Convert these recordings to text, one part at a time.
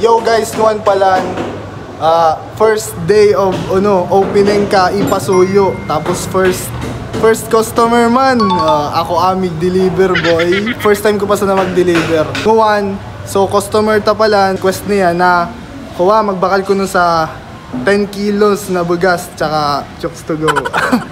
Yo guys, nuwan pala first day of opening ka ipasuyo. Tapos first customer man. Ako amig deliver boy. First time ko pa sana mag-deliver. Nuwan, so customer ta pala, request niya na kuha magbakal ko nun sa 10 kilos na bugas tsaka chokes to go.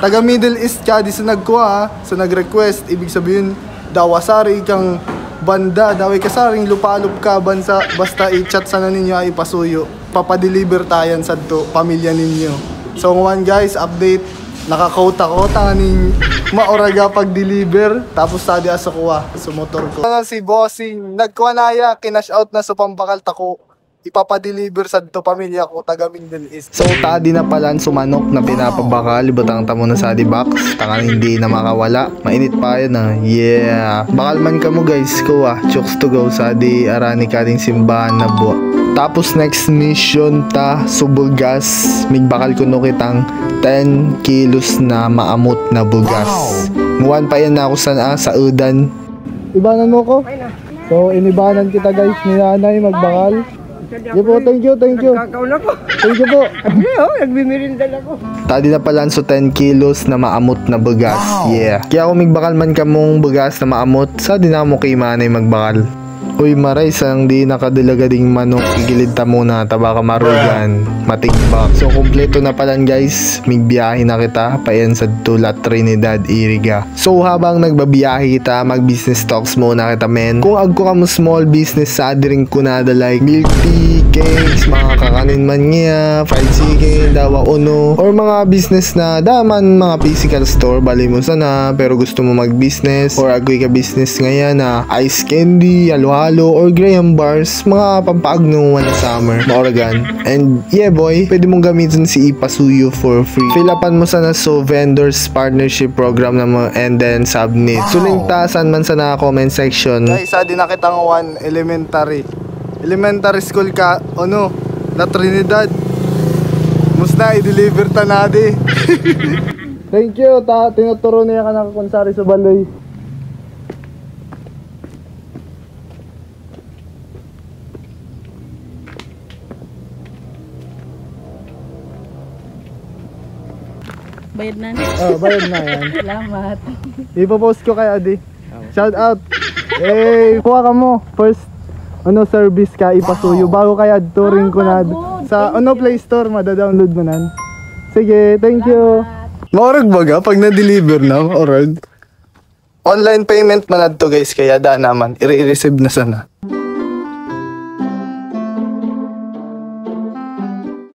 Taga Middle East ka, di sa nagkuha, so nag-request, ibig sabihin dawasari kang banda, daway kasaring lupalop ka bansa, basta i-chat sana ninyo ay ipasuyo. Papadeliver tayan sa to, pamilya ninyo. So one guys, update, nakakota-kota ning maoraga pag-deliver, tapos tadi asa kuha sa motor ko. Si bossing, nagkuha na ya, kinash out na sa pambakal tako. Ipapadeliver sa to pamilya ko taga Middle East. So tadi na palan sumanok na pinapabakal, ibutang tamo na sa di box, tangan hindi na makawala. Mainit pa yan yeah. Bakal man ka mo guys, kuha chokes to go sa di arani ka ding simbahan na buwa. Tapos next mission ta subulgas, migbakal ko no kitang 10 kilos na maamot na bugas. Muwan pa yan na ako sa udan. Ibanan mo ko? So inibanan kita guys ni nanay magbakal. Yeah po, thank you. Thank you po. Nagbimirinda na ko. Tadi na pala so 10 kilos na maamot na bugas. Yeah. Kaya kung migbakal man ka mong bugas na maamot, sa di na mo kay manay magbakal. Uy maray, sang di nakadilaga ding manok, igilid ta muna, taba ka marugan, matigbak. So kompleto na palan guys, migbiyahe na kita, payan sa Tula Trinidad, Iriga. So habang nagbabiyahe kita, mag-business talks muna kita men. Kung agko ka mo small business sa adiring kunada like milk tea, cakes, mga kakanin man niya, fried chicken, dawa uno, or mga business na daman mga physical store, bali mo sana, pero gusto mo mag-business, or agoy ka business ngayon na ice candy, halo or graham bars, mga pampaagnuan na summer, maoragan. And yeah boy, pwede mong gamitin si ipasuyo for free. Fill upan mo sana so vendors partnership program na mo and then submit. So link tasan man sa na comment section. Guys, adi na kitang one elementary school ka, na Trinidad. Musta i-deliver ta na di. Thank you, tinuturo niya ka nakakonsari sa baloy. Bayad na. Bayad na yan. Salamat. Ipopost ko kay Adi. Shout out. Kuha ka mo. First, service ka, ipasuyo. Bago kaya touring ko na. Sa Play Store, madadownload mo nan. Sige, thank you. Maurag baga pag na-deliver na, orag. Online payment man to guys, kaya da naman. I-receive na sana.